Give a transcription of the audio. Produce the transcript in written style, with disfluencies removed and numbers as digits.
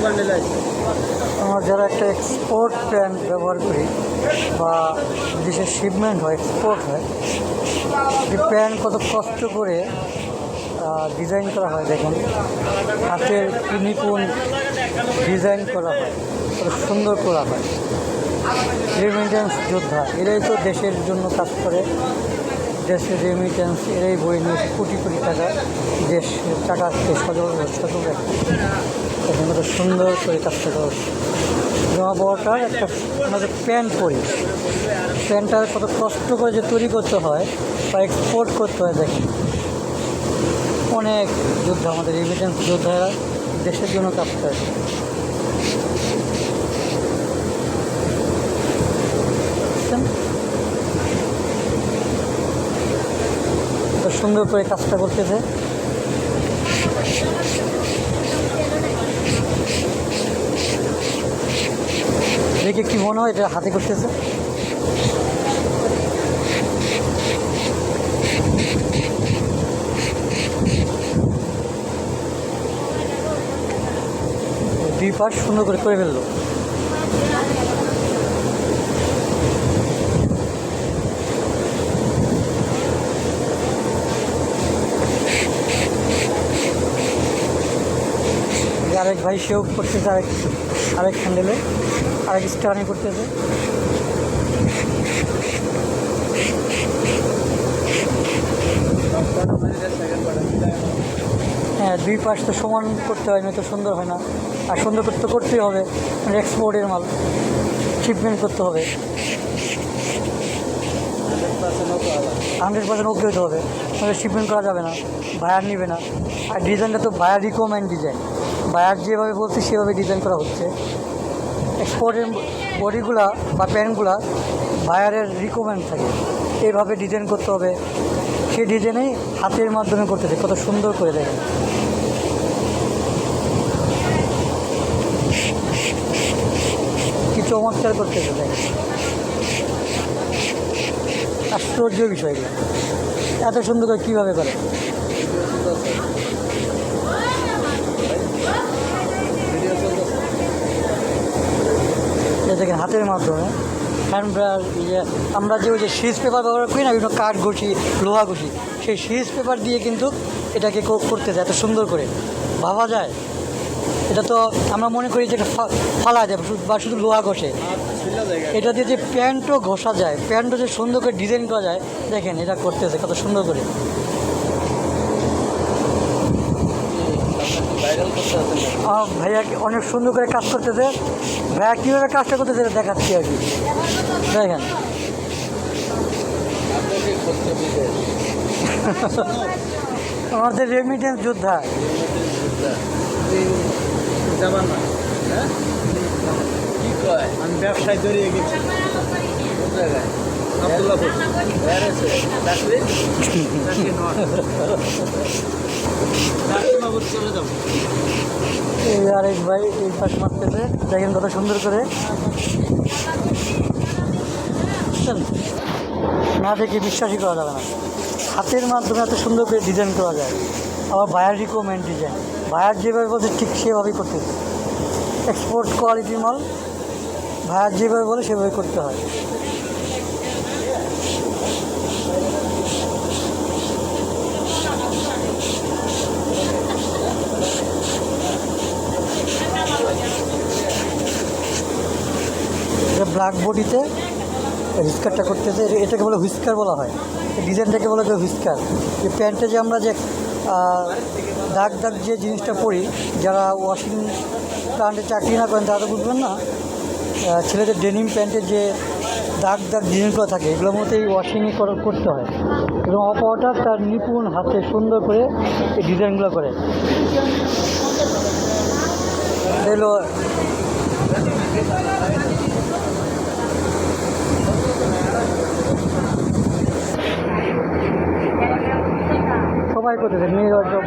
আমরা যারা একটা এক্সপোর্ট প্যান্ট ব্যবহার করি বা দেশের শিপমেন্ট হয়, এক্সপোর্ট হয়, এই প্যান্ট কত কষ্ট করে ডিজাইন করা হয়। দেখুন, হাতের নিপুণ ডিজাইন করা হয়, কত সুন্দর করা হয়। রেমিটেন্স যোদ্ধা এরাই তো দেশের জন্য কাজ করে। দেশের রেমিটেন্স এরাই বই নিয়ে কোটি কোটি টাকা দেশ টাকাকে সজল রাখে। এখন কত সুন্দর করে কাজটা করা হচ্ছে। জামা পড়াটার একটা আমাদের প্যান্ট পরি, প্যান্টটা কত কষ্ট করে যে তৈরি করতে হয় বা এক্সপোর্ট করতে হয়। দেখেন, অনেক যোদ্ধা, আমাদের রেমিটেন্স যোদ্ধারা দেশের জন্য কাজ করে। সুন্দর করে কাজটা করতেছে। দেখে কি মনে হয় এটা হাতে করতেছে। দুই পাশ সুন্দর করে ফেললো। আরেক ভাই সেও করতেছে, আরেক হ্যান্ডেলে আরেক স্টার্নে করতেছে। হ্যাঁ, দুই পাশ তো সমান করতে হয়, নয়তো সুন্দর হয় না। আর সুন্দর করতেই হবে, এক্সপোর্টের মাল, শিপমেন্ট করতে হবে। 100% ওকে হতে হবে, তাহলে শিপমেন্ট করা যাবে না, বায়ার নিবে না। আর ডিজাইনটা তো বায়ার রিকমেন্ড ডিজাইন, বায়ার যেভাবে বলছে সেভাবে ডিজাইন করা হচ্ছে। এক্সপোর্টের বডিগুলা বা প্যান্টগুলা বায়ারের রিকমেন্ড থাকে, এইভাবে ডিজাইন করতে হবে। সেই ডিজাইনেই হাতের মাধ্যমে করতেছে, কত সুন্দর করে দেখেন। কি চমৎকার করতেছে দেখেন, আশ্চর্য বিষয়গুলো এত সুন্দর করে কীভাবে করে। দেখেন হাতের মাধ্যমে হ্যান্ড ব্রাশ, আমরা যে ওই যে সিজ পেপার ব্যবহার করি না, বিভিন্ন কাঠ ঘষি, লোহা ঘষি, সেই সিজ পেপার দিয়ে কিন্তু এটাকে করতে যায় এত সুন্দর করে। ভাবা যায়, এটা তো আমরা মনে করি যে এটা ফালা যায় বা শুধু লোহা ঘষে, এটা দিয়ে যে প্যান্টও ঘষা যায়, প্যান্টও যে সুন্দর করে ডিজাইন করা যায়। দেখেন এটা করতেছে কত সুন্দর করে। ভাইয়া অনেক সুন্দর করে কাজ করতেছে। ভাইয়া কীভাবে কাজটা করতেছে দেখাচ্ছি আর কি। দেখেন আমাদের রেমিটেন্স যোদ্ধা। আমি ব্যবসায় জড়িয়ে গেছি। এই আরেক ভাই এই পাশ মারতেছে, দেখেন কত সুন্দর করে। না দেখে বিশ্বাসই করা যাবে না, হাতের মাধ্যমে এত সুন্দর করে ডিজাইন করা যায়। আবার বায়ার রিকমেন্ড ডিজাইন, বায়ার যেভাবে বলছে ঠিক সেভাবেই করতেছে। এক্সপোর্ট কোয়ালিটির মাল, বায়ার যেভাবে বলে সেভাবে করতে হয়। ব্ল্যাক বডিতে হুইস্কারটা করতেছে, এটাকে বলে হুইস্কার বলা হয়, ডিজাইনটাকে বলা যায় হুইস্কার। যে প্যান্টে যে আমরা যে দাগ দাগ যে জিনিসটা পরি, যারা ওয়াশিং প্লান্টে চাকরি না করেন তারা তো বুঝবেন না। ছেলেদের ডেনিম প্যান্টের যে দাগ দাগ জিনিসগুলো থাকে, এগুলোর মধ্যে এই ওয়াশিংই করতে হয়। এবং অপাওয়াটার তার নিপুণ হাতে সুন্দর করে এই ডিজাইনগুলো করে। এগুলো সবাই করতেছে, মেয়ের অর্জন